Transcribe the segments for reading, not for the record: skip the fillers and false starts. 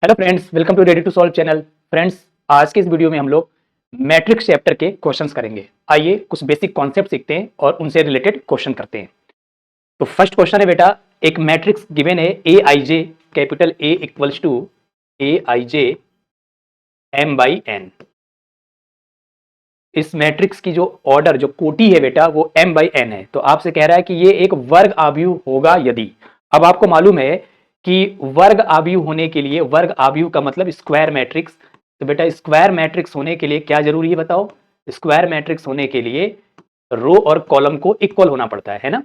Hello friends, welcome to ready to solve channel. Friends, आज के इस वीडियो में हम लोग मैट्रिक्स चैप्टर के क्वेश्चंस करेंगे। आइए कुछ बेसिक कॉन्सेप्ट सीखते हैं और उनसे रिलेटेड क्वेश्चन करते हैं। तो फर्स्ट क्वेश्चन है बेटा, एक मैट्रिक्स गिवन है A I J, capital A equals to A I J M by N. इस मैट्रिक्स की जो ऑर्डर, जो कोटि है बेटा, वो m बाई एन है। तो आपसे कह रहा है कि ये एक वर्ग आव्यूह होगा यदि। अब आपको मालूम है कि वर्ग आव्यूह होने के लिए, वर्ग आव्यूह का मतलब स्क्वायर मैट्रिक्स। तो बेटा स्क्वायर मैट्रिक्स होने के लिए क्या जरूरी है बताओ? स्क्वायर मैट्रिक्स होने के लिए रो और कॉलम को इक्वल होना पड़ता है ना।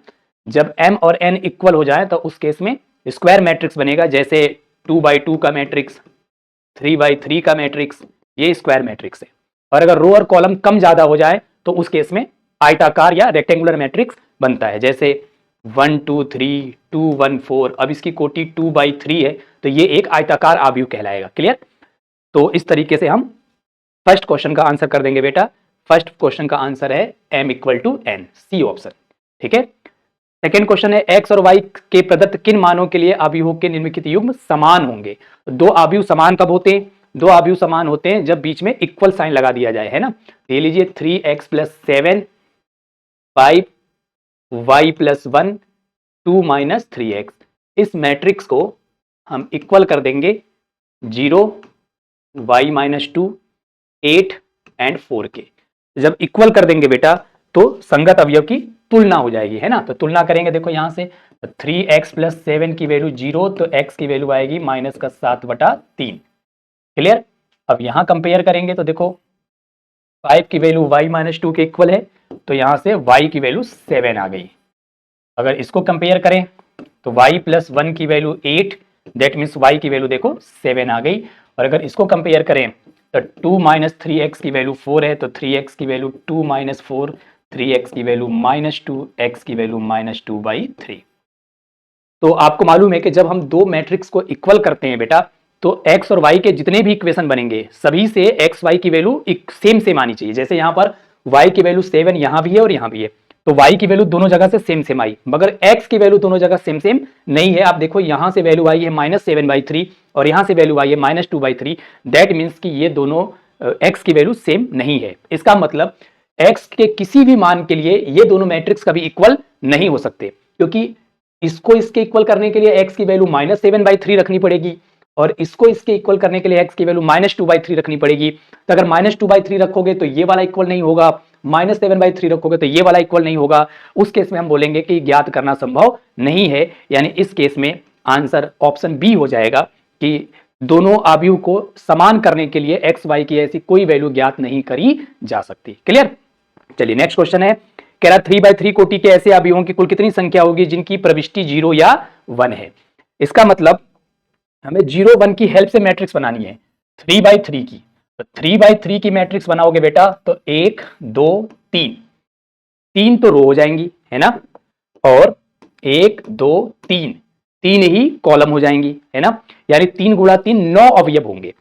जब m और n इक्वल हो जाए तो उस केस में स्क्वायर मैट्रिक्स बनेगा। जैसे 2x2 का मैट्रिक्स, 3x3 का मैट्रिक्स, ये स्क्वायर मैट्रिक्स है। और अगर रो और कॉलम कम ज्यादा हो जाए तो उस केस में आयताकार या रेक्टेंगुलर मैट्रिक्स बनता है। जैसे 1 2 3 2 1 4। अब इसकी कोटि 2/3 है तो ये एक आयताकार आव्यूह कहलाएगा। क्लियर? तो इस तरीके से हम फर्स्ट क्वेश्चन का आंसर कर देंगे बेटा। फर्स्ट क्वेश्चन का आंसर है m equal to n, C option. ठीक है। सेकेंड क्वेश्चन है, x और y के प्रदत्त किन मानों के लिए आव्यूह के निम्नलिखित युग्म समान होंगे? दो आव्यूह समान कब होते हैं? दो आव्यूह समान होते हैं जब बीच में इक्वल साइन लगा दिया जाए, है ना। ये लीजिए 3x plus 7, 5 y plus 1, 2 minus 3x। इस मैट्रिक्स को हम इक्वल कर देंगे 0, y माइनस 2, 8 एंड 4 के। जब इक्वल कर देंगे बेटा तो संगत अवयव की तुलना हो जाएगी, है ना। तो तुलना करेंगे, देखो यहां से 3x प्लस 7 की वैल्यू 0, तो x की वैल्यू आएगी माइनस का 7/3। क्लियर? अब यहां कंपेयर करेंगे तो देखो 5 की वैल्यू y माइनस 2 के इक्वल है, तो यहां से y की वैल्यू 7 आ गई। अगर इसको कंपेयर करें तो y प्लस 1 की वैल्यू 8, दैट मीन्स y की वैल्यू देखो 7 आ गई। और अगर इसको कंपेयर करें तो 2 माइनस 3x की वैल्यू 4 है, तो 3x की वैल्यू 2 माइनस 4, 3x की वैल्यू माइनस 2, x की वैल्यू माइनस 2/3। तो आपको मालूम है कि जब हम दो मैट्रिक्स को इक्वल करते हैं बेटा, तो x और y के जितने भी इक्वेशन बनेंगे सभी से x y की वैल्यू सेम सेम आनी चाहिए। जैसे यहाँ पर y की वैल्यू 7 यहाँ भी है और यहाँ भी है, तो y की वैल्यू दोनों जगह से सेम सेम आई, मगर x की वैल्यू दोनों जगह सेम सेम नहीं है। आप देखो यहाँ से वैल्यू आई है -7/3 और यहाँ से वैल्यू आई है -2/3। दैट मीन्स कि ये दोनों x की वैल्यू सेम नहीं है। इसका मतलब x के किसी भी मान के लिए ये दोनों मैट्रिक्स कभी इक्वल नहीं हो सकते, क्योंकि इसको इसके इक्वल करने के लिए x की वैल्यू -7/3 रखनी पड़ेगी और इसको इसके इक्वल करने के लिए x की वैल्यू -2/3 रखनी पड़ेगी। तो अगर -2/3 रखोगे तो ये वाला इक्वल नहीं होगा, -7/3 रखोगे तो ये वाला इक्वल नहीं होगा। उस केस में हम बोलेंगे कि ज्ञात करना संभव नहीं है। यानी इस केस में आंसर ऑप्शन बी हो जाएगा कि दोनों आव्यूह को समान करने के लिए x y की ऐसी कोई वैल्यू ज्ञात नहीं करी जा सकती। क्लियर? चलिए नेक्स्ट क्वेश्चन है, कह रहा 3/3 कोटि के ऐसे आव्यूहों की कुल कितनी संख्या होगी जिनकी प्रविष्टि 0 या 1 है? इसका मतलब हमें 0 1 की हेल्प से मैट्रिक्स बनानी है 3/3 की। तो 3/3 की मैट्रिक्स बनाओगे बेटा तो 1 2 3, 3 तो रो हो जाएंगी, है ना, और 1 2 3, 3 ही कॉलम हो जाएंगी, है ना। यानी 3 गुणा 3 9 अवयव होंगे,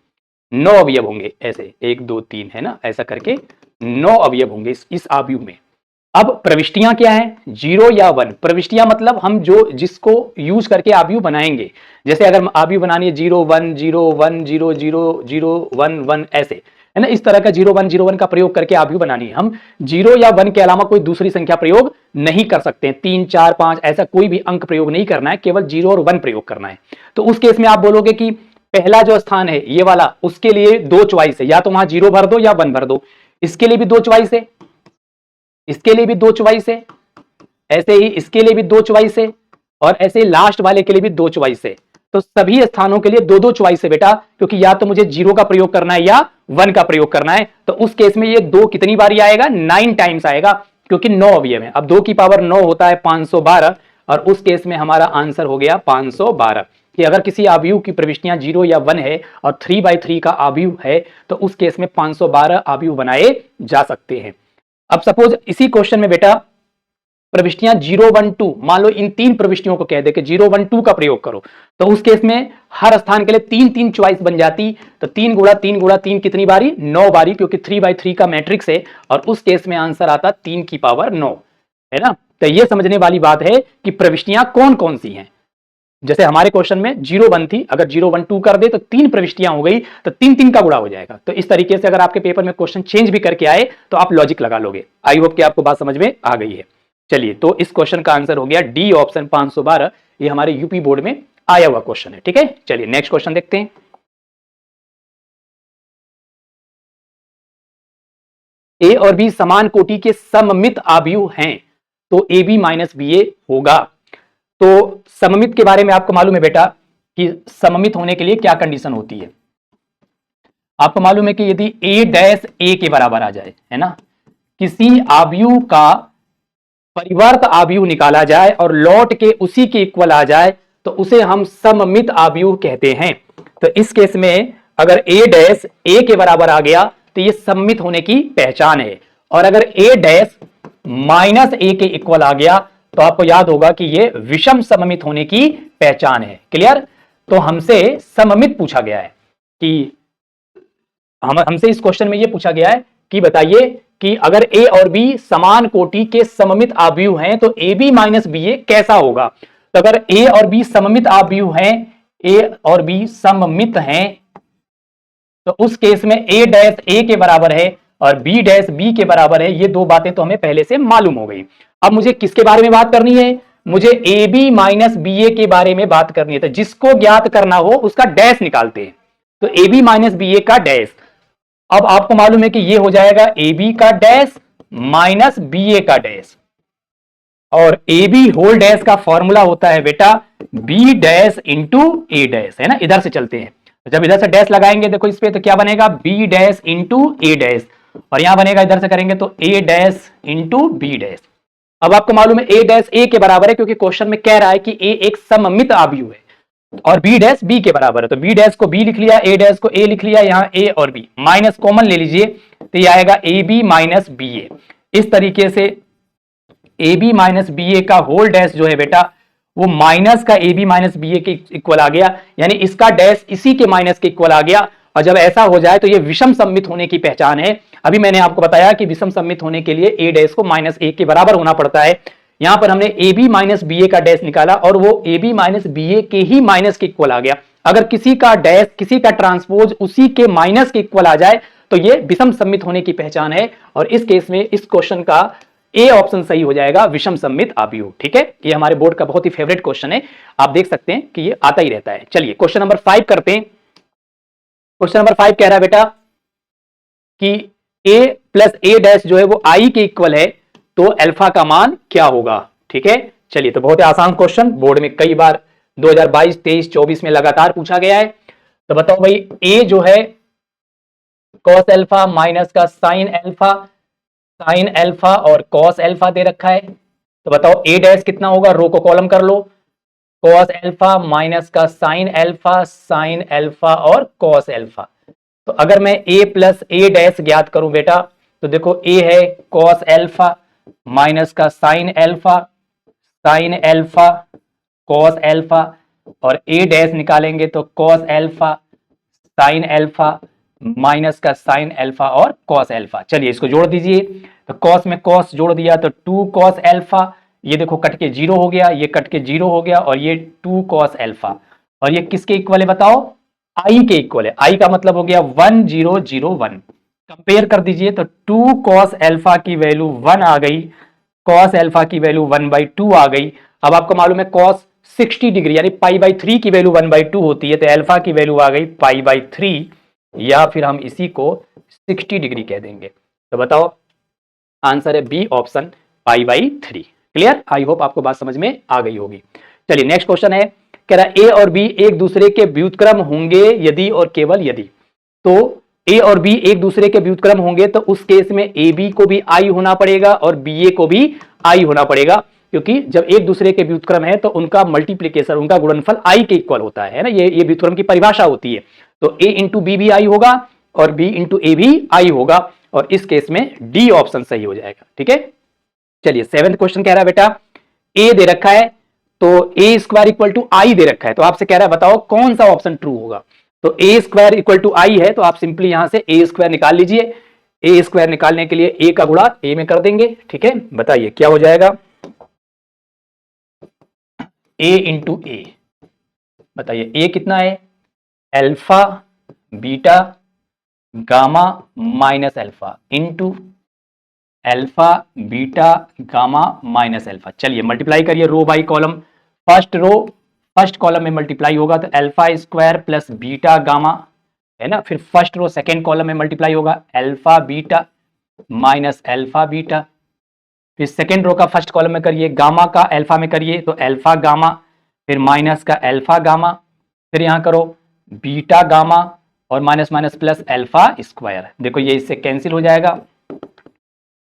9 अवयव होंगे ऐसे 1 2 3, है ना, ऐसा करके 9 अवयव होंगे इस आव्यूह में। अब प्रविष्टियां क्या है? 0 या 1। प्रविष्टियां मतलब हम जो जिसको यूज करके आव्यूह बनाएंगे। जैसे अगर आव्यूह बनानी है 0 1 0 1 0 0 0 1 1 ऐसे, है ना, इस तरह का 0 1 0 1 का प्रयोग करके आव्यूह बनानी है। हम 0 या 1 के अलावा कोई दूसरी संख्या प्रयोग नहीं कर सकते। 3 4 5 ऐसा कोई भी अंक प्रयोग नहीं करना है, केवल 0 और 1 प्रयोग करना है। तो उस केस में आप बोलोगे कि पहला जो स्थान है ये वाला, उसके लिए दो चॉइस है, या तो वहां 0 भर दो या 1 भर दो। इसके लिए भी दो चॉइस है, इसके लिए भी दो चॉइस है, ऐसे ही इसके लिए भी दो चॉइस है, और ऐसे लास्ट वाले के लिए भी दो चॉइस है। तो सभी स्थानों के लिए दो दो चॉइस है बेटा, क्योंकि या तो मुझे 0 का प्रयोग करना है या 1 का प्रयोग करना है। तो उस केस में ये 2 कितनी बारी आएगा? 9 टाइम्स आएगा, क्योंकि 9 अवयव है। अब 2 की पावर 9 होता है 512, और उस केस में हमारा आंसर हो गया 512। कि अगर किसी आव्यूह की प्रविष्टियां 0 या 1 है और 3/3 का आव्यूह है तो उस केस में 512 आव्यूह बनाए जा सकते हैं। अब सपोज इसी क्वेश्चन में बेटा प्रविष्टियां 0 1 2, मान लो इन तीन प्रविष्टियों को कह दे कि 0 1 2 का प्रयोग करो, तो उस केस में हर स्थान के लिए 3 चॉइस बन जाती। तो 3 गुणा 3 गुणा 3 कितनी बारी? 9 बारी, क्योंकि 3/3 का मैट्रिक्स है, और उस केस में आंसर आता 3 की पावर 9, है ना। तो यह समझने वाली बात है कि प्रविष्टियां कौन कौन सी हैं। जैसे हमारे क्वेश्चन में 0 1 थी, अगर 0 1 2 कर दे तो 3 प्रविष्टियां हो गई, तो 3 3 का गुणा हो जाएगा। तो इस तरीके से अगर आपके पेपर में क्वेश्चन चेंज भी करके आए तो आप लॉजिक लगा लोगे। आई होप कि आपको बात समझ में आ गई है। चलिए, तो इस क्वेश्चन का आंसर हो गया डी ऑप्शन 512। ये हमारे यूपी बोर्ड में आया हुआ क्वेश्चन है। ठीक है, चलिए नेक्स्ट क्वेश्चन देखते हैं। ए और बी समान कोटि के सममित आव्यूह हैं, तो ए बी माइनस बी ए होगा। तो सममित के बारे में आपको मालूम है बेटा कि सममित होने के लिए क्या कंडीशन होती है। आपको मालूम है कि यदि ए डैश ए के बराबर आ जाए, है ना, किसी आव्यूह का परिवर्त आव्यूह निकाला जाए और लौट के उसी के इक्वल आ जाए तो उसे हम सममित आव्यूह कहते हैं। तो इस केस में अगर ए डैश ए के बराबर आ गया तो ये सममित होने की पहचान है, और अगर ए डैश माइनस ए के इक्वल आ गया तो आपको याद होगा कि ये विषम सममित होने की पहचान है। क्लियर? तो हमसे सममित पूछा गया है कि हमसे इस क्वेश्चन में ये पूछा गया है कि बताइए कि अगर ए और बी समान कोटि के सममित आव्यूह हैं तो ए बी माइनस बी ए कैसा होगा। तो अगर ए और बी सममित आव्यूह हैं, ए और बी सममित हैं, तो उस केस में ए डैश ए के बराबर है और बी डैश बी के बराबर है। ये दो बातें तो हमें पहले से मालूम हो गई। अब मुझे किसके बारे में बात करनी है? मुझे A B minus B A के बारे में बात करनी है। तो जिसको ज्ञात करना हो उसका डैश निकालते हैं। तो ए बी माइनस बी ए का डैश, अब आपको मालूम है कि ये हो जाएगा ए बी का डैश माइनस बी ए का डैश, और ए बी होल डैश का फॉर्मूला होता है बेटा B dash into A dash, है ना। इधर से चलते हैं, जब इधर से डैश लगाएंगे देखो इस पे, तो क्या बनेगा B dash into A dash, और यहां बनेगा इधर से करेंगे तो ए डैश इंटू बी डैश। अब आपको मालूम है ए डैश ए के बराबर है क्योंकि क्वेश्चन में कह रहा है कि ए एक सममित आव्यूह है, और बी डैश बी के बराबर है। तो बी डैश को बी लिख लिया, ए डैश को ए लिख लिया, यहां ए और बी माइनस कॉमन ले लीजिए तो ये आएगा ए बी माइनस बी ए। इस तरीके से ए बी माइनस बी ए का होल डैश जो है बेटा वो माइनस का A B minus B A के इक्वल आ गया, यानी इसका डैश इसी के माइनस के इक्वल आ गया। और जब ऐसा हो जाए तो ये विषम सममित होने की पहचान है। अभी मैंने आपको बताया कि विषम सममित होने के लिए ए डैश को माइनस ए के बराबर होना पड़ता है। यहां पर हमने ए बी माइनस बी ए का डैश निकाला और वो A B minus B A के ही माइनस के इक्वल आ गया। अगर किसी का डैश किसी का ट्रांसपोज उसी के माइनस के इक्वल आ जाए तो ये विषम सममित होने की पहचान है, और इस केस में इस क्वेश्चन का ए ऑप्शन सही हो जाएगा, विषम सममित आव्यूह। ठीक है, ये हमारे बोर्ड का बहुत ही फेवरेट क्वेश्चन है, आप देख सकते हैं कि ये आता ही रहता है। चलिए क्वेश्चन नंबर 5 करते हैं। क्वेश्चन नंबर 5 कह रहा है बेटा कि a प्लस ए डैश जो है वो i के इक्वल है, तो अल्फा का मान क्या होगा। ठीक है, चलिए, तो बहुत ही आसान क्वेश्चन, बोर्ड में कई बार 2022, 23, 24 में लगातार पूछा गया है। तो बताओ भाई, a जो है cos अल्फा माइनस का साइन अल्फा और cos अल्फा दे रखा है। तो बताओ a डैश कितना होगा, रो को कॉलम कर लो, cos अल्फा माइनस का साइन अल्फा और cos अल्फा। तो अगर मैं a प्लस ए डैश ज्ञात करूं बेटा, तो देखो a है cos अल्फा माइनस का साइन अल्फा cos अल्फा, और a डैश निकालेंगे तो cos alpha sine alpha minus का साइन अल्फा और cos अल्फा। चलिए इसको जोड़ दीजिए, तो cos में cos जोड़ दिया तो 2 cos अल्फा, ये देखो कट के 0 हो गया, ये कट के 0 हो गया, और ये 2 cos अल्फा, और ये किसके इक्वल है बताओ, i के इक्वल है। i का मतलब हो गया 1001। कंपेयर कर दीजिए तो 2 cos अल्फा की वैल्यू 1 आ गई, cos अल्फा की वैल्यू 1/2 आ गई। अब आपको मालूम है cos 60 डिग्री यानी π/3 की वैल्यू 1/2 होती है, तो अल्फा की वैल्यू आ गई π/3, या फिर हम इसी को 60 डिग्री कह देंगे। तो बताओ आंसर है B option π/3। Clear? I hope आपको बात समझ में आ गई होगी। चलिए नेक्स्ट क्वेश्चन है, कह रहा है ए और बी एक दूसरे के व्युत्क्रम होंगे यदि और केवल यदि। तो ए और बी एक दूसरे के व्युत्क्रम होंगे तो उस केस में ए बी को भी आई होना पड़ेगा और बी ए को भी आई होना पड़ेगा, क्योंकि जब एक दूसरे के व्युत्क्रम है तो उनका मल्टीप्लीकेशन, उनका गुणनफल आई के इक्वल होता है ना। ये व्युत्क्रम की परिभाषा होती है। तो ए इंटू बी भी आई होगा और बी इंटू ए भी आई होगा, और इस केस में डी ऑप्शन सही हो जाएगा। ठीक है, चलिए 7th क्वेश्चन कह रहा है बेटा ए दे रखा है तो ए स्क्वायर इक्वल टू आई दे रखा है, तो आपसे कह रहा है बताओ कौन सा ऑप्शन ट्रू होगा। तो ए स्क्वायर इक्वल टू आई है तो आप सिंपली यहां से ए स्क्वायर निकाल लीजिए। ए स्क्वायर निकालने के लिए ए का गुणा ए में कर देंगे। ठीक है, बताइए क्या हो जाएगा, ए इंटू ए, बताइए ए कितना है, alpha beta gamma minus alpha into alpha beta gamma minus alpha. चलिए मल्टीप्लाई करिए row by column, first row first column में मल्टीप्लाई होगा तो alpha square plus beta gamma है ना, फिर फर्स्ट रो सेकेंड कॉलम में मल्टीप्लाई होगा alpha beta minus alpha beta, फिर सेकेंड रो का फर्स्ट कॉलम में करिए गामा का अल्फा में करिए तो अल्फा गामा, फिर माइनस का अल्फा गामा, फिर यहां करो बीटा गामा और minus minus plus alpha square. देखो ये इससे कैंसिल हो जाएगा,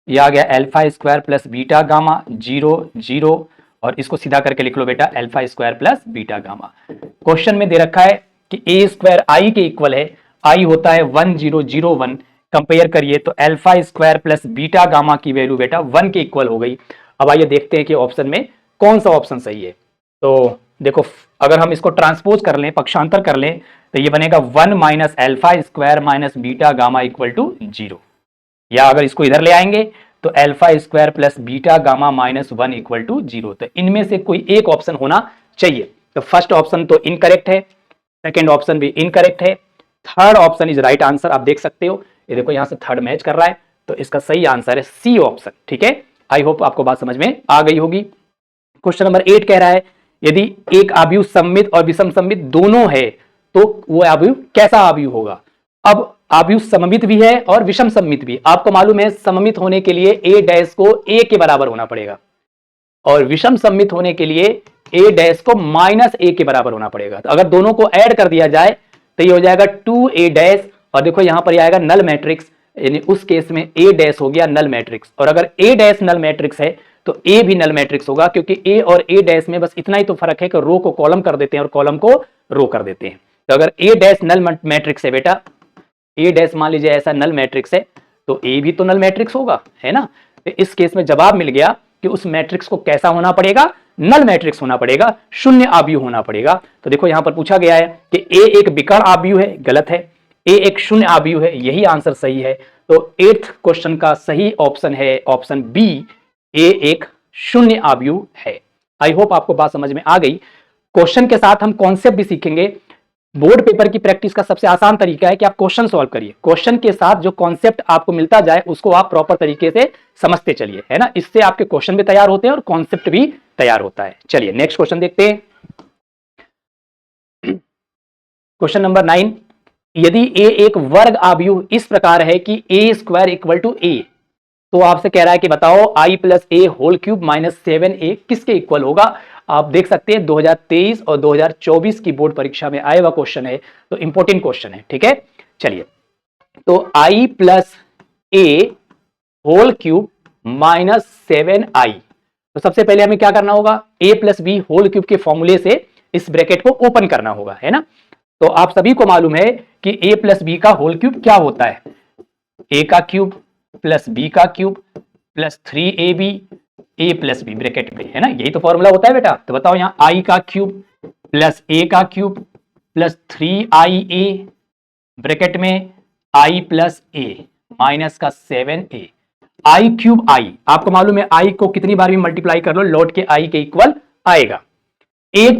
ये आ गया alpha square plus beta gamma 0 0 और इसको सीधा करके लिख लो बेटा alpha square plus beta gamma. Question में दे रखा है कि ए स्क्वायर आई के इक्वल है, आई होता है 1001, कंपेयर करिए तो alpha square plus beta gamma की वैल्यू बेटा 1 के इक्वल हो गई। अब आइए देखते हैं कि ऑप्शन में कौन सा ऑप्शन सही है। तो देखो अगर हम इसको ट्रांसपोज कर लें, पक्षांतर कर लें तो ये बनेगा 1 minus alpha square minus beta gamma equal to 0, या अगर इसको इधर ले आएंगे तो alpha square plus beta gamma minus 1 equal to 0। तो इनमें से कोई एक ऑप्शन होना चाहिए। तो फर्स्ट ऑप्शन तो इनकरेक्ट है, सेकेंड ऑप्शन भी इनकरेक्ट है, third option is right answer. आप देख सकते हो ये देखो यहां से थर्ड मैच कर रहा है, तो इसका सही आंसर है सी ऑप्शन। ठीक है, आई होप आपको बात समझ में आ गई होगी। क्वेश्चन नंबर 8 कह रहा है यदि एक आव्यूह सममित और विषम सममित दोनों है तो वो आव्यूह कैसा आव्यूह होगा। अब आव्यूह सममित भी है और विषम सममित भी। आपको मालूम है सममित होने के लिए ए डैश को ए के बराबर होना पड़ेगा और विषम सममित होने के लिए ए डैश को माइनस ए के बराबर होना पड़ेगा। तो अगर दोनों को ऐड कर दिया जाए तो ये हो जाएगा 2a डैश और देखो यहां पर आएगा नल मैट्रिक्स, यानी उस केस में ए डैश हो गया नल मैट्रिक्स। और अगर ए डैश नल मैट्रिक्स है तो ए भी नल मैट्रिक्स होगा, क्योंकि ए और ए डैश में बस इतना ही तो फर्क है कि रो को कॉलम कर देते हैं और कॉलम को रो कर देते हैं। तो अगर ए डैश नल मैट्रिक्स है बेटा, ए डैश मान लीजिए ऐसा नल मैट्रिक्स है तो ए भी तो नल मैट्रिक्स होगा, है ना। तो इस केस में जवाब मिल गया कि उस मैट्रिक्स को कैसा होना पड़ेगा, नल मैट्रिक्स होना पड़ेगा, शून्य आव्यूह होना पड़ेगा। तो देखो यहां पर पूछा गया है कि ए एक विकर्ण आव्यूह है, गलत है, ए एक शून्य आव्यूह है, यही आंसर सही है। तो 8th क्वेश्चन का सही ऑप्शन है ऑप्शन बी, ए एक शून्य आव्यूह है। आई होप आपको बात समझ में आ गई। क्वेश्चन के साथ हम कॉन्सेप्ट भी सीखेंगे। बोर्ड पेपर की प्रैक्टिस का सबसे आसान तरीका है कि आप क्वेश्चन सॉल्व करिए, क्वेश्चन के साथ जो कॉन्सेप्ट आपको मिलता जाए उसको आप प्रॉपर तरीके से समझते चलिए, है ना। इससे आपके क्वेश्चन भी तैयार होते हैं और कॉन्सेप्ट भी तैयार होता है। चलिए नेक्स्ट क्वेश्चन देखते हैं। क्वेश्चन नंबर 9, यदि ए एक वर्ग आव्यूह इस प्रकार है कि ए स्क्वायर इक्वल टू ए, तो आपसे कह रहा है कि बताओ आई plus A whole cube minus 7a किसके इक्वल होगा। आप देख सकते हैं 2023 और 2024 की बोर्ड परीक्षा में आया हुआ क्वेश्चन है, तो इंपॉर्टेंट क्वेश्चन है। ठीक है, चलिए तो I plus A whole cube minus 7i, तो सबसे पहले हमें क्या करना होगा, a plus B whole cube के फॉर्मूले से इस ब्रैकेट को ओपन करना होगा, है ना। तो आप सभी को मालूम है कि a प्लस बी का होल क्यूब क्या होता है, a का क्यूब प्लस b का cube plus 3ab a plus B bracket में, है ना, यही तो फॉर्मूला होता है बेटा। तो बताओ यहाँ i का क्यूब प्लस a का क्यूब प्लस 3ia ब्रैकेट में i प्लस a माइनस का 7a, i क्यूब i आपको मालूम है i को कितनी बार भी मल्टीप्लाई कर लो लौट के i के इक्वल आएगा। a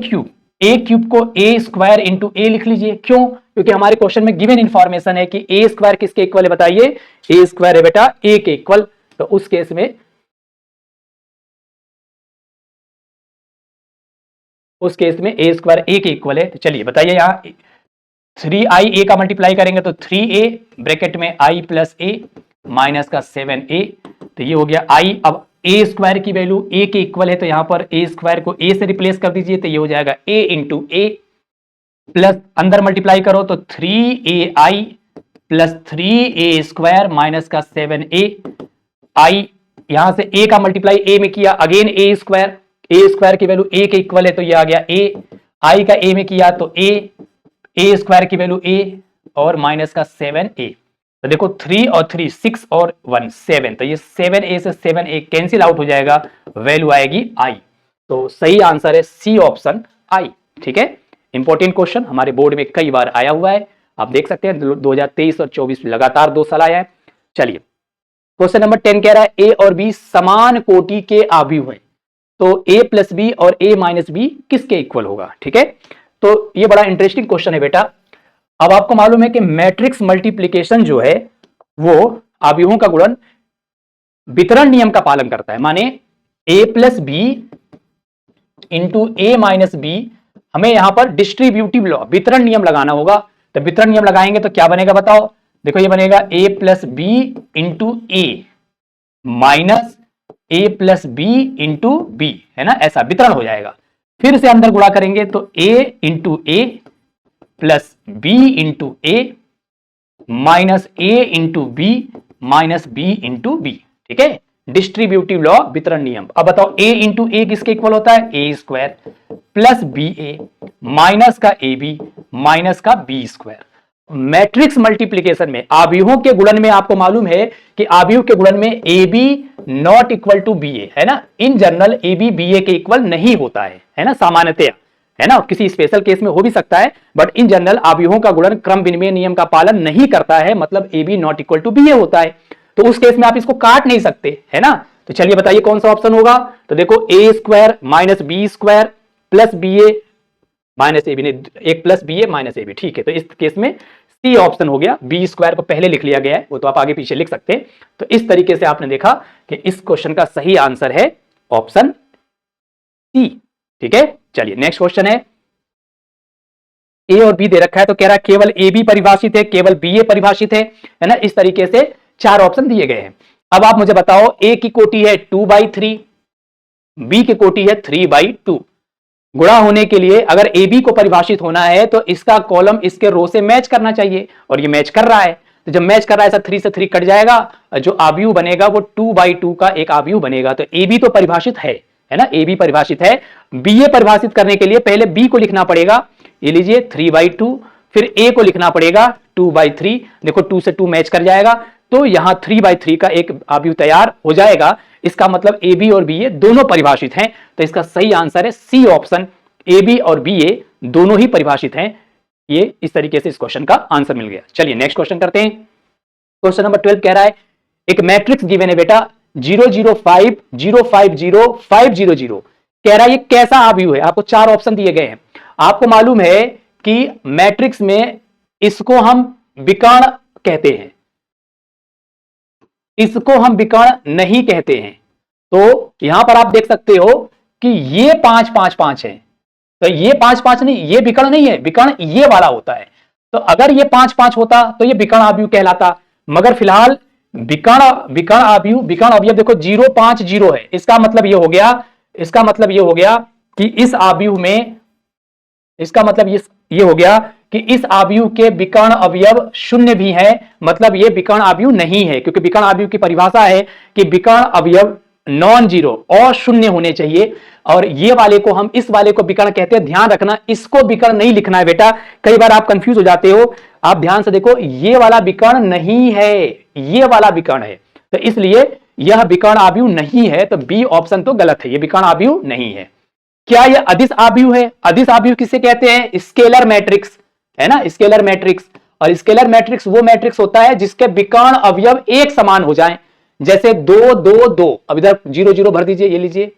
क्यूब को a स्क्वायर इंटू a लिख लीजिए, क्यों, क्योंकि हमारे क्वेश्चन में गिवन इंफॉर्मेशन है कि a स्क्वायर किसके इक्वल है, बताइए a स्क्वायर है बेटा a के इक्वल। तो उस केस में a स्क्वायर a के इक्वल है। तो चलिए बताइए यहाँ 3ia का मल्टीप्लाई करेंगे तो 3a ब्रैकेट में i प्लस a माइनस का 7a, तो ये हो गया i। अब a स्क्वायर की वैल्यू a के इक्वल है तो यहां पर a स्क्वायर को a से रिप्लेस कर दीजिए, तो ये हो जाएगा a इंटू a प्लस अंदर मल्टीप्लाई करो तो 3ai plus 3a square minus का 7a, i यहां से a का मल्टीप्लाई a में किया अगेन a स्क्वायर की वैल्यू a के इक्वल है तो ये आ गया a, i का a में किया तो a स्क्वायर की वैल्यू a और माइनस का 7a। तो देखो 3 और 3 6 और 1 7, तो ये 7a से 7a कैंसिल आउट हो जाएगा, वैल्यू आएगी i। तो सही आंसर है सी ऑप्शन i। ठीक है, इंपॉर्टेंट क्वेश्चन हमारे बोर्ड में कई बार आया हुआ है, आप देख सकते हैं 2023 और 24 लगातार 2 साल आया है। चलिए क्वेश्चन नंबर 10 कह रहा है a और b समान कोटि के आव्यूह हैं, तो a प्लस बी और a माइनस बी किसके इक्वल होगा। ठीक है, तो ये बड़ा इंटरेस्टिंग क्वेश्चन है बेटा। अब आपको मालूम है कि मैट्रिक्स मल्टीप्लीकेशन जो है वो अवयवों का गुणन वितरण नियम का पालन करता है, माने a plus B into A minus B. हमें यहां पर डिस्ट्रीब्यूटिव लॉ वितरण नियम लगाना होगा। तो वितरण नियम लगाएंगे तो क्या बनेगा बताओ। देखो ये बनेगा a plus B into A minus A plus B into B, है ना, ऐसा वितरण हो जाएगा। फिर से अंदर गुणा करेंगे तो a into A plus B into A minus A into B minus B into B. ठीक है, डिस्ट्रीब्यूटिव लॉ वितरण नियम। अब बताओ a इंटू ए किसके इक्वल होता है, ए square plus B A minus का ए बी माइनस का बी स्क्वायर। मैट्रिक्स मल्टीप्लीकेशन में अवयवों के गुणन में आपको मालूम है कि अवयव के गुणन में A B not equal to B A, है ना। In general A B B A के इक्वल नहीं होता है ना, सामान्यतया, है ना। किसी स्पेशल केस में हो भी सकता है, बट इन जनरल अवयवों का गुणन क्रम विनिमय नियम का पालन नहीं करता है, मतलब A B not equal to B A होता है। तो उस केस में आप इसको काट नहीं सकते, है ना। तो चलिए बताइए कौन सा ऑप्शन होगा। तो देखो A square minus B square plus B A minus A B, नहीं, एक plus B A minus A B. ठीक है, तो इस केस में सी ऑप्शन हो गया। बी स्क्वायर को पहले लिख लिया गया है, वो तो आप आगे पीछे लिख सकते हैं। तो इस तरीके से आपने देखा कि इस क्वेश्चन का सही आंसर है ऑप्शन सी। ठीक है, चलिए नेक्स्ट क्वेश्चन है। ए और बी दे रखा है, तो कह रहा है केवल ए बी परिभाषित है, केवल बी ए परिभाषित है ना। इस तरीके से चार ऑप्शन दिए गए हैं। अब आप मुझे बताओ, ए की कोटि है 2/3, बी की कोटि है 3/2। गुणा होने के लिए अगर ए बी को परिभाषित होना है तो इसका कॉलम इसके रो से मैच करना चाहिए, और ये मैच कर रहा है। तो जब मैच कर रहा है 3 से 3 कट जाएगा, जो अवयव बनेगा वो 2/2 का एक अवयव बनेगा। तो ए बी तो परिभाषित है ना, ए बी परिभाषित है। बी ए परिभाषित करने के लिए पहले बी को लिखना पड़ेगा, ये लीजिए 3/2, फिर ए को लिखना पड़ेगा 2/3। देखो 2 से 2 मैच कर जाएगा, तो यहां 3/3 का एक अवयव तैयार हो जाएगा। इसका मतलब ए बी और बी ए दोनों परिभाषित हैं। तो इसका सही आंसर है सी ऑप्शन, ए बी और बी ए दोनों ही परिभाषित हैं। ये इस तरीके से इस क्वेश्चन का आंसर मिल गया। चलिए नेक्स्ट क्वेश्चन करते हैं। क्वेश्चन नंबर 12 कह रहा है, एक मैट्रिक्स गिवन है बेटा 0 0 5 0 5 0 5 0 0। कह रहा है ये कैसा अवयव है। आपको चार ऑप्शन दिए गए हैं। आपको मालूम है कि मैट्रिक्स में इसको हम विकर्ण कहते हैं, इसको हम विकर्ण नहीं कहते हैं। तो यहां पर आप देख सकते हो कि ये 5 5 5 है, तो ये 5 5 नहीं, ये विकर्ण नहीं है, विकर्ण ये वाला होता है। तो अगर ये 5 5 होता तो ये विकर्ण अवयव कहलाता, मगर फिलहाल विकर्ण अवयव देखो 0 5 0 है। इसका मतलब ये हो गया, इसका मतलब ये हो गया कि इस अवयव में, इसका मतलब ये हो गया कि इस अवयव के विकर्ण अवयव शून्य भी है, मतलब ये विकर्ण अवयव नहीं है। क्योंकि विकर्ण अवयव की परिभाषा है कि विकर्ण अवयव नॉन जीरो और शून्य होने चाहिए, और ये वाले को हम इस वाले को विकर्ण कहते हैं। ध्यान रखना, इसको विकर्ण नहीं लिखना है बेटा, कई बार आप कंफ्यूज हो जाते हो। आप ध्यान से देखो, ये वाला विकर्ण नहीं है, ये वाला विकर्ण है, तो इसलिए यह विकर्ण अवयव नहीं है। तो बी ऑप्शन तो गलत है, ये विकर्ण अवयव नहीं है। क्या यह अदिश अवयव है? अदिश अवयव किसे कहते हैं? स्केलर मैट्रिक्स, है ना, स्केलर मैट्रिक्स। और स्केलर मैट्रिक्स वो मैट्रिक्स होता है जिसके विकर्ण अवयव एक समान हो जाएं, जैसे 2 2 2। अब इधर 0 0 भर दीजिए, ये लीजिए।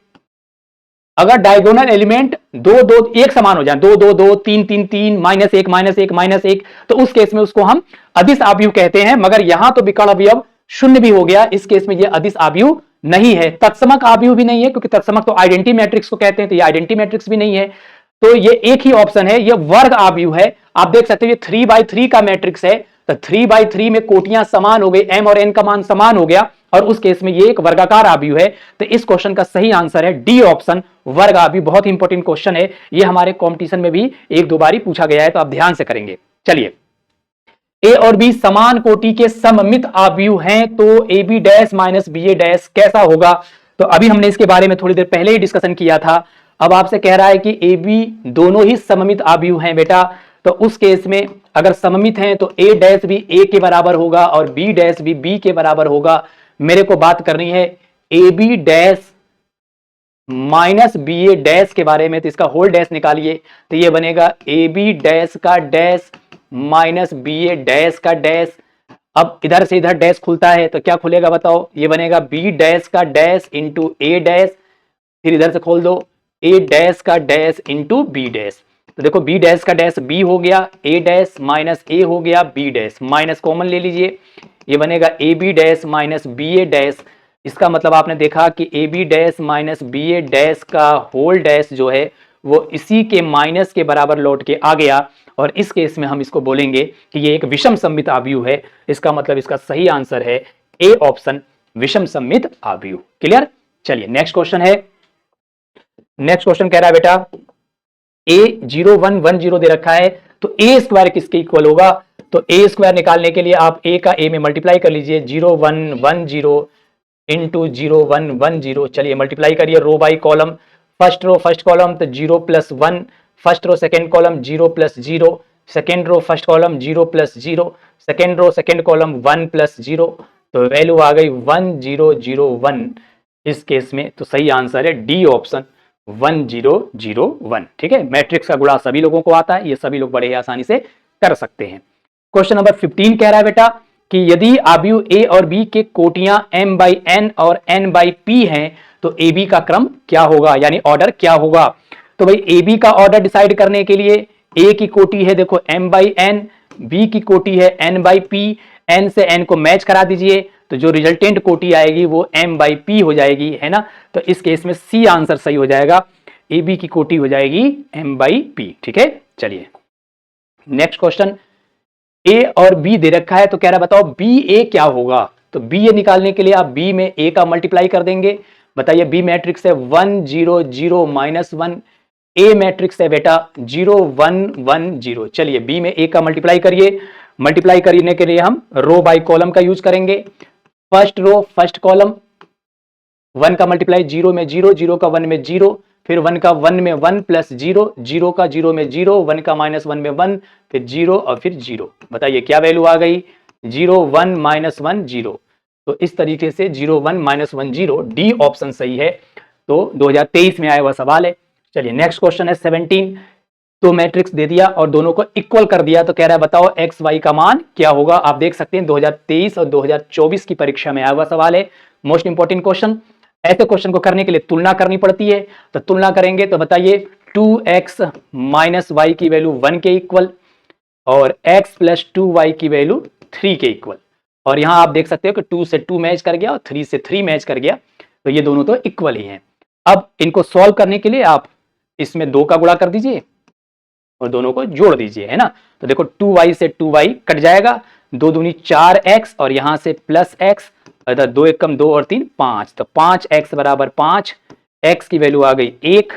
अगर डायगोनल एलिमेंट 2 2 एक समान हो जाए, 2 2 2 3 3 3 -1 -1 -1, तो उस केस में उसको हम अदिश अवयव कहते हैं। मगर यहां तो विकर्ण अवयव शून्य भी हो गया, इस केस में ये अदिश अवयव नहीं है। तत्समक अवयव भी नहीं है, क्योंकि तत्समक तो आइडेंटिटी मैट्रिक्स को कहते हैं, तो ये आइडेंटिटी मैट्रिक्स भी नहीं है। तो ये एक ही ऑप्शन है, ये वर्ग अवयव है। आप देख सकते हैं ये 3/3 का मैट्रिक्स है, तो 3/3 में कोटियां समान हो गई, m और n का मान समान हो गया, और उस केस में ये एक वर्गाकार अवयव है। तो इस क्वेश्चन का सही आंसर है डी ऑप्शन, वर्ग अवयव। बहुत ही इंपॉर्टेंट क्वेश्चन है, ये हमारे कॉम्पिटिशन में भी 1-2 बार पूछा गया है, तो आप ध्यान से करेंगे। चलिए, ए और बी समान कोटि के सममित अवयव हैं, तो A B dash minus B A dash कैसा होगा? तो अभी हमने इसके बारे में थोड़ी देर पहले ही डिस्कशन किया था। अब आपसे कह रहा है कि ए बी दोनों ही सममित अवयव हैं बेटा, तो उस केस में अगर सममित हैं तो ए डैश भी ए के बराबर होगा और बी डैश भी बी के बराबर होगा। मेरे को बात करनी है A B dash minus B A dash के बारे में, तो इसका होल डैश निकालिए, तो ये बनेगा ए बी डैश का dash minus B A dash का डैश। अब इधर से इधर डैश खुलता है, तो क्या खुलेगा बताओ? ये बनेगा बी डैश का डैश इंटू ए डैश, फिर इधर से खोल दो ए डैश का डैश इंटू बी डैश। तो देखो बी डैश का डैश बी हो गया, ए डैश माइनस ए हो गया बी डैश, माइनस कॉमन ले लीजिए, ये बनेगा A B dash minus B A dash. इसका मतलब आपने देखा कि A B dash minus B A dash का होल डैश जो है वो इसी के माइनस के बराबर लौट के आ गया, और इस केस में हम इसको बोलेंगे कि ये एक विषम सममित आव्यूह है। इसका मतलब इसका सही आंसर है ए ऑप्शन, विषम सममित आव्यूह। क्लियर? चलिए नेक्स्ट क्वेश्चन है। नेक्स्ट क्वेश्चन कह रहा है बेटा ए 0 1 1 0 दे रखा है, तो ए स्क्वायर किसके इक्वल होगा? तो ए स्क्वायर निकालने के लिए आप ए का ए में मल्टीप्लाई कर लीजिए, 0 1 1 0 इंटू 0 1 1 0। चलिए मल्टीप्लाई करिए row by column, first row first column तो 0 plus 1, first row second column 0 plus 0, second row first column 0 plus 0, second row second column 1 plus 0, तो वैल्यू आ गई 1 0 0 1 इस केस में। तो सही आंसर है डी ऑप्शन 1 0 0 1। ठीक है, मैट्रिक्स का गुणा सभी लोगों को आता है, ये सभी लोग बड़े आसानी से कर सकते हैं। क्वेश्चन नंबर 15 कह रहा है बेटा कि यदि आव्यूह ए और बी के कोटियां m बाई n और n बाई p हैं तो ए बी का क्रम क्या होगा, यानी ऑर्डर क्या होगा? तो भाई ए बी का ऑर्डर डिसाइड करने के लिए ए की कोटि है देखो m बाई n, बी की कोटि है n बाई p, n से n को मैच करा दीजिए तो जो रिजल्टेंट कोटि आएगी वो m बाई p हो जाएगी, है ना। तो इस केस में सी आंसर सही हो जाएगा, ए बी की कोटि हो जाएगी m बाई p। ठीक है, चलिए नेक्स्ट क्वेश्चन। ए और बी दे रखा है, तो कह रहा है बताओ बी ए क्या होगा? तो बी ए निकालने के लिए आप बी में ए का मल्टीप्लाई कर देंगे। बताइए बी मैट्रिक्स है 1 0 0 माइनस 1, ए मैट्रिक्स है बेटा 0 1 1 0। चलिए बी में ए का मल्टीप्लाई करिए, मल्टीप्लाई करने के लिए हम रो बाई कॉलम का यूज करेंगे। फर्स्ट रो फर्स्ट कॉलम 1 का मल्टीप्लाई 0 में 0, 0 का 1 में 0, फिर 1 का 1 में 1 प्लस 0, 0 का 0 में 0, 1 का माइनस 1 में 1, फिर 0 और फिर 0। बताइए क्या वैल्यू आ गई? 0 1 माइनस 1 0। तो इस तरीके से 0 1 माइनस 1 0, डी ऑप्शन सही है। तो 2023 में आया हुआ सवाल है। चलिए नेक्स्ट क्वेश्चन है 17। तो मैट्रिक्स दे दिया और दोनों को इक्वल कर दिया, तो कह रहा है बताओ एक्स वाई का मान क्या होगा? आप देख सकते हैं 2023 और 2024 की परीक्षा में आया हुआ सवाल है, मोस्ट इंपॉर्टेंट क्वेश्चन। ऐसे क्वेश्चन को करने के लिए तुलना करनी पड़ती है, तो तुलना करेंगे तो बताइए 2x माइनस वाई की वैल्यू 1 के इक्वल और x प्लस 2y की वैल्यू 3 के इक्वल। और यहां आप देख सकते हो कि 2 से 2 मैच कर गया और 3 से 3 मैच कर गया, तो ये दोनों तो इक्वल ही हैं। अब इनको सॉल्व करने के लिए आप इसमें 2 का गुणा कर दीजिए और दोनों को जोड़ दीजिए, है ना। तो देखो 2y से 2y कट जाएगा, 2 दूनी 4x और यहां से प्लस x, 2 एक कम 2 और 3 5, तो 5x बराबर 5, x की वैल्यू आ गई 1,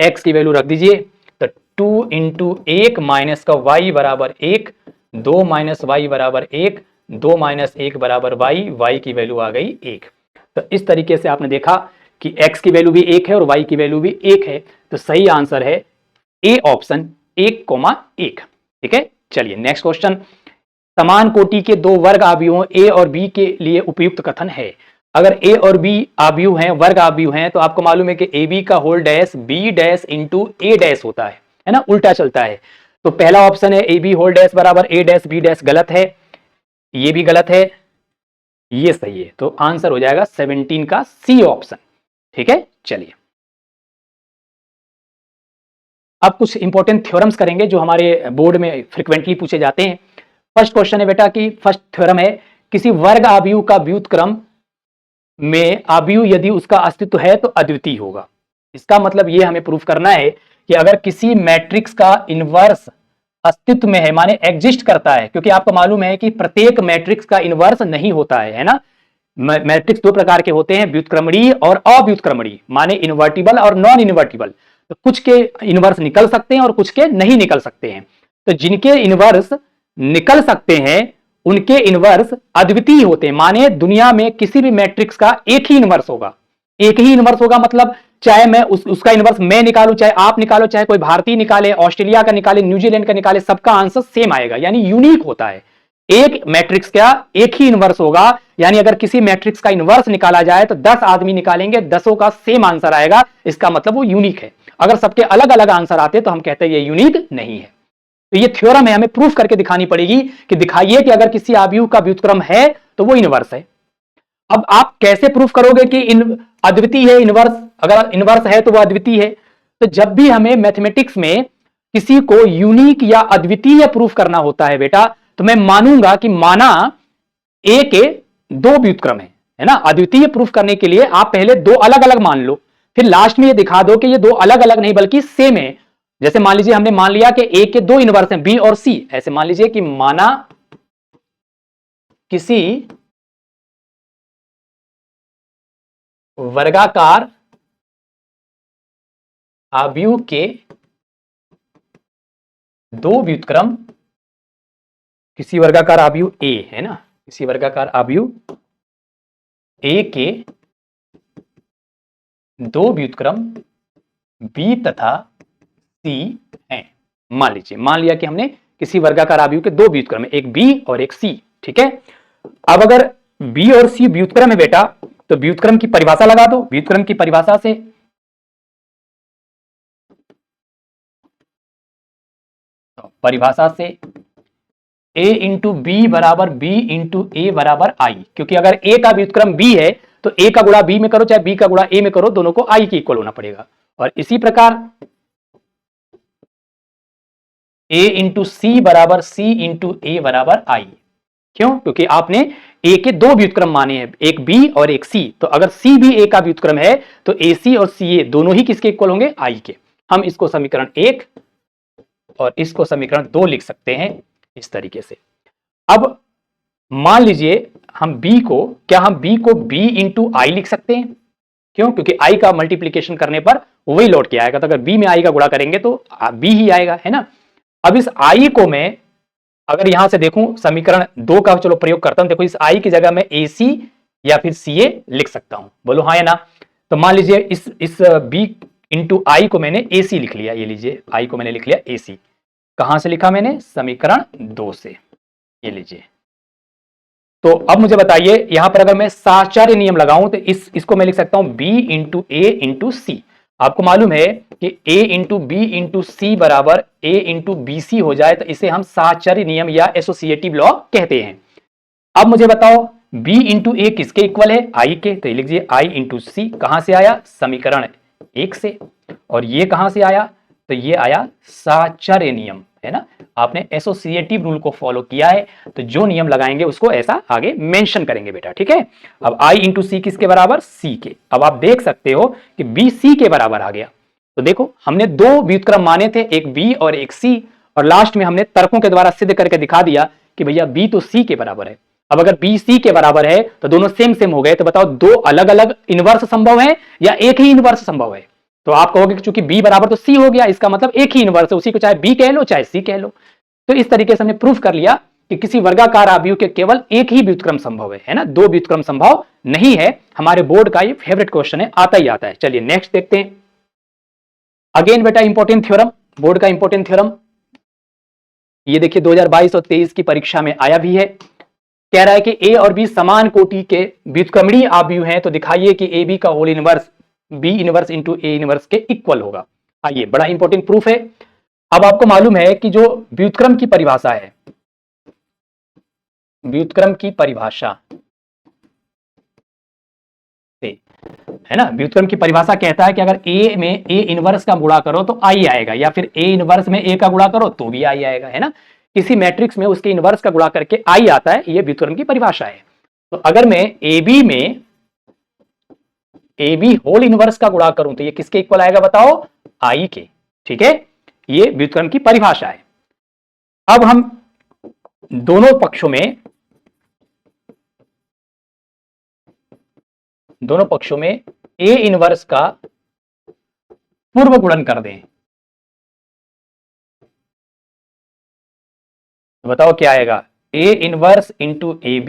x की वैल्यू रख दीजिए, तो 2 इंटू 1 माइनस का y बराबर 1, 2 माइनस वाई बराबर 1, 2 माइनस 1 बराबर y की वैल्यू आ गई 1। तो इस तरीके से आपने देखा कि x की वैल्यू भी 1 है और y की वैल्यू भी 1 है, तो सही आंसर है ए ऑप्शन 1,1। ठीक है, चलिए नेक्स्ट क्वेश्चन। समान कोटि के दो वर्ग आव्यूहों ए और बी के लिए उपयुक्त कथन है। अगर ए और बी आव्यूह हैं, वर्ग आव्यूह हैं, तो आपको मालूम है कि ए बी का whole dash B dash into A dash होता है ना, उल्टा चलता है। तो पहला ऑप्शन है ए बी होल डैश बराबर ए डैश बी डैश, गलत है, ये भी गलत है, ये सही है। तो आंसर हो जाएगा 17 का सी ऑप्शन। ठीक है, चलिए अब कुछ इंपॉर्टेंट थ्योरम्स करेंगे जो हमारे बोर्ड में फ्रिक्वेंटली पूछे जाते हैं। फर्स्ट क्वेश्चन है बेटा कि फर्स्ट थ्योरम है, किसी वर्ग आव्यूह का व्युत्क्रम में आव्यूह यदि उसका अस्तित्व है तो अद्वितीय होगा। इसका मतलब ये हमें प्रूफ करना है कि अगर किसी मैट्रिक्स का इनवर्स अस्तित्व में है, माने एग्जिस्ट करता है, क्योंकि आपको मालूम है कि प्रत्येक मैट्रिक्स का इनवर्स नहीं होता है ना। मैट्रिक्स दो प्रकार के होते हैं, व्युत्क्रमणीय और अव्युत्क्रमणीय, माने इन्वर्टिबल और नॉन इन्वर्टिबल। तो कुछ के इनवर्स निकल सकते हैं और कुछ के नहीं निकल सकते हैं। तो जिनके इनवर्स निकल सकते हैं उनके इनवर्स अद्वितीय होते हैं, माने दुनिया में किसी भी मैट्रिक्स का एक ही इनवर्स होगा। एक ही इनवर्स होगा मतलब चाहे मैं उसका इनवर्स मैं निकालूं, चाहे आप निकालो, चाहे कोई भारतीय निकाले, ऑस्ट्रेलिया का निकाले, न्यूजीलैंड का निकाले, सबका आंसर सेम आएगा, यानी यूनिक होता है। एक मैट्रिक्स का एक ही इनवर्स होगा, यानी अगर किसी मैट्रिक्स का इनवर्स निकाला जाए तो 10 आदमी निकालेंगे, 10 का सेम आंसर आएगा, इसका मतलब वो यूनिक है। अगर सबके अलग अलग आंसर आते तो हम कहते हैं ये यूनिक नहीं है। तो ये थ्योरम है, हमें प्रूफ करके दिखानी पड़ेगी कि दिखाइए कि अगर किसी आव्यूह का व्युत्क्रम है तो वो इनवर्स है। अब आप कैसे प्रूफ करोगे कि अद्वितीय है इनवर्स? अगर इनवर्स है तो वो अद्वितीय है। तो जब भी हमें मैथमेटिक्स में किसी को यूनिक या अद्वितीय प्रूफ करना होता है बेटा, तो मैं मानूंगा कि माना ए के दो व्युत्क्रम है ना। अद्वितीय प्रूफ करने के लिए आप पहले दो अलग अलग मान लो, फिर लास्ट में ये दिखा दो कि ये दो अलग अलग नहीं बल्कि सेम है। जैसे मान लीजिए हमने मान लिया कि ए के दो इनवर्स हैं, बी और सी। ऐसे मान लीजिए कि माना किसी वर्गाकार आव्यूह के दो व्युत्क्रम, किसी वर्गाकार आव्यूह ए है ना, किसी वर्गाकार आव्यूह ए के दो व्युत्क्रम बी तथा सी हैं। मान लीजिए, मान लिया कि हमने किसी वर्गाकार आव्यूह के दो व्युत्क्रम है, एक बी और एक सी, ठीक है। अब अगर बी और सी व्युत्क्रम है बेटा, तो व्युत्क्रम की परिभाषा लगा दो। व्युत्क्रम की परिभाषा से a इंटू बी बराबर b इंटू ए बराबर आई, क्योंकि अगर a का व्युत्क्रम b है तो a का गुणा b में करो चाहे b का गुणा a में करो, दोनों को i के इक्वल होना पड़ेगा। और इसी प्रकार a इंटू सी बराबर c इंटू ए बराबर आई। क्यों? क्योंकि आपने a के दो व्युत्क्रम माने हैं, एक b और एक c। तो अगर c भी a का व्युत्क्रम है तो ac और ca दोनों ही किसके इक्वल होंगे? i के। हम इसको समीकरण 1 और इसको समीकरण 2 लिख सकते हैं इस तरीके से। अब मान लीजिए हम b को, क्या हम b को b इंटू आई लिख सकते हैं? क्यों? क्योंकि i का मल्टीप्लीकेशन करने पर वही लौट के आएगा। तो अगर b में i का गुणा करेंगे तो b ही आएगा, है ना। अब इस i को मैं अगर यहां से देखूं, समीकरण 2 का चलो प्रयोग करता हूं। देखो इस i की जगह मैं ac या फिर ca लिख सकता हूं, बोलो हाँ या ना। तो मान लीजिए इस b इंटू आई को मैंने ac लिख लिया। ये लीजिए, i को मैंने लिख लिया ac। कहां से लिखा मैंने? समीकरण 2 से। ये लीजिए। तो अब मुझे बताइए, यहां पर अगर मैं साहचर्य नियम लगाऊं तो इसको मैं लिख सकता हूं b इंटू ए इंटू सी। आपको मालूम है कि a इंटू बी इंटू सी बराबर a इंटू बी सी हो जाए तो इसे हम साहचर्य नियम या एसोसिएटिव लॉ कहते हैं। अब मुझे बताओ b इंटू ए किसके इक्वल है? i के। तो ये लिखिए i इंटू सी। कहां से आया? समीकरण 1 से। और ये कहां से आया? तो ये आया साहचर्य नियम, है ना। आपने एसोसिएटिव रूल को फॉलो किया है, तो जो नियम लगाएंगे उसको ऐसा आगे मेंशन करेंगे बेटा, ठीक है। अब i इंटू सी किसके बराबर? c के। अब आप देख सकते हो कि b c के बराबर आ गया। तो देखो हमने दो व्युत्क्रम माने थे, एक b और एक c, और लास्ट में हमने तर्कों के द्वारा सिद्ध करके दिखा दिया कि भैया b तो c के बराबर है। अब अगर b c के बराबर है तो दोनों सेम सेम हो गए। तो बताओ दो अलग अलग इनवर्स संभव है या एक ही इनवर्स संभव है? तो आप कहोगे कि चूंकि b बराबर तो c हो गया, इसका मतलब एक ही इनवर्स है, उसी को चाहे b कह लो चाहे c कह लो। तो इस तरीके से हमने प्रूफ कर लिया कि किसी वर्गाकार आव्यूह के केवल एक ही व्युत्क्रम संभव है ना, दो व्युत्क्रम संभव नहीं है। हमारे बोर्ड का ये फेवरेट क्वेश्चन है, आता ही आता है। चलिए नेक्स्ट देखते हैं। अगेन बेटा इंपॉर्टेंट थ्योरम, बोर्ड का इंपॉर्टेंट थ्योरम। ये देखिए 2022 और 23 की परीक्षा में आया भी है। कह रहा है कि a और b समान कोटि के व्युत्क्रमणीय आव्यूह हैं, तो दिखाइए कि ए बी का whole inverse b inverse into A inverse के इक्वल होगा। आइए, बड़ा इंपॉर्टेंट प्रूफ है। अब आपको मालूम है कि जो व्युत्क्रम की परिभाषा है, व्युत्क्रम की परिभाषा से, है ना, व्युत्क्रम की परिभाषा कहता है कि अगर a में a इनवर्स का गुणा करो तो i आएगा, या फिर a इनवर्स में a का गुणा करो तो भी i आएगा, है ना। किसी मैट्रिक्स में उसके इनवर्स का गुणा करके i आता है, ये व्युत्क्रम की परिभाषा है। तो अगर मैं ab में ab होल इनवर्स का गुणा करूं तो ये किसके इक्वल आएगा बताओ? i के, ठीक है। ये व्युत्क्रम की परिभाषा है। अब हम दोनों पक्षों में a इनवर्स का पूर्व गुणन कर दें, तो बताओ क्या आएगा? a inverse into A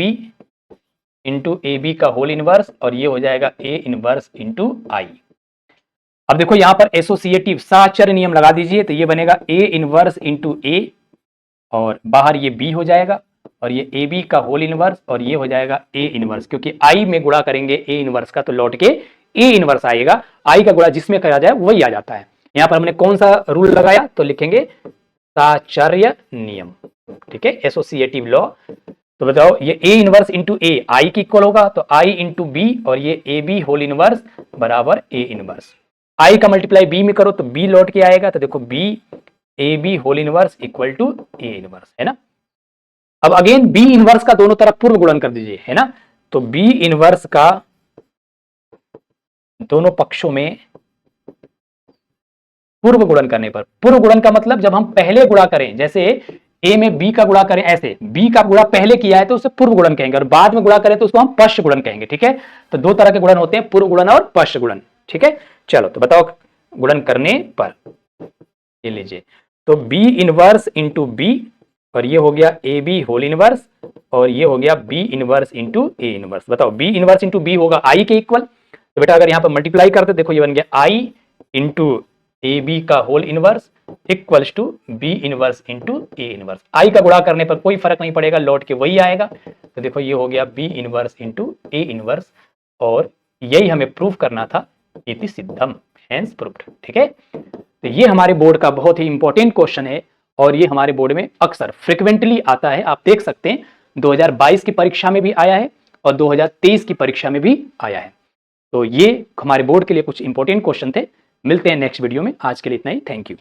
B का होल इनवर्स, और ये हो जाएगा a इनवर्स इंटू आई। अब देखो यहां पर एसोसिएटिव साहचर्य नियम लगा दीजिए, तो ये बनेगा a इनवर्स इंटू ए, और बाहर ये b हो जाएगा, और ये ए बी का होल इनवर्स, और ये हो जाएगा a इनवर्स। क्योंकि i में गुणा करेंगे a इनवर्स का तो लौट के a इनवर्स आएगा। i का गुणा जिसमें करा जाए वही आ जाता है। यहां पर हमने कौन सा रूल लगाया? तो लिखेंगे साहचर्य नियम, ठीक है, एसोसिएटिव लॉ। तो बताओ ये a इनवर्स इंटू ए आई की इक्वल होगा, तो i इंटू बी, और ये ए बी होल इनवर्स बराबर a इनवर्स। i का मल्टीप्लाई b में करो तो b लौट के आएगा। तो देखो b A B whole inverse equal to A inverse, है ना। अब अगेन बी इनवर्स का दोनों तरफ पूर्व गुणन कर दीजिए, है ना। तो बी इनवर्स का दोनों पक्षों में पूर्व गुणन करने पर, पूर्व गुणन का मतलब जब हम पहले गुणा करें, जैसे ए में बी का गुणा करें, ऐसे बी का गुणा पहले किया है तो उसे पूर्व गुणन कहेंगे, और बाद में गुणा करें तो उसको हम पश्च गुणन कहेंगे, ठीक है। तो दो तरह के गुणन होते हैं, पूर्व गुणन और पश्च गुणन, ठीक है। चलो तो बताओ गुणन करने पर, ये लीजिए, तो बी इनवर्स इंटू बी, और ये हो गया ए बी होल इनवर्स, और ये हो गया B inverse into A inverse. बताओ बी इनवर्स इंटू बी होगा आई के इक्वल, तो बेटा अगर यहां पर मल्टीप्लाई करते, देखो ये बन गया आई इंटू ए बी का whole inverse equals to B inverse into A inverse. I का गुणा करने पर कोई फर्क नहीं पड़ेगा, लौट के वही आएगा। तो देखो ये हो गया B inverse into A inverse, और यही हमें प्रूव करना था, इति सिद्धम, हेंस प्रूव्ड, ठीक है। तो ये हमारे बोर्ड का बहुत ही इंपॉर्टेंट क्वेश्चन है, और ये हमारे बोर्ड में अक्सर फ्रिक्वेंटली आता है, आप देख सकते हैं 2022 की परीक्षा में भी आया है और 2023 की परीक्षा में भी आया है। तो ये हमारे बोर्ड के लिए कुछ इंपॉर्टेंट क्वेश्चन थे। मिलते हैं नेक्स्ट वीडियो में, आज के लिए इतना ही, थैंक यू।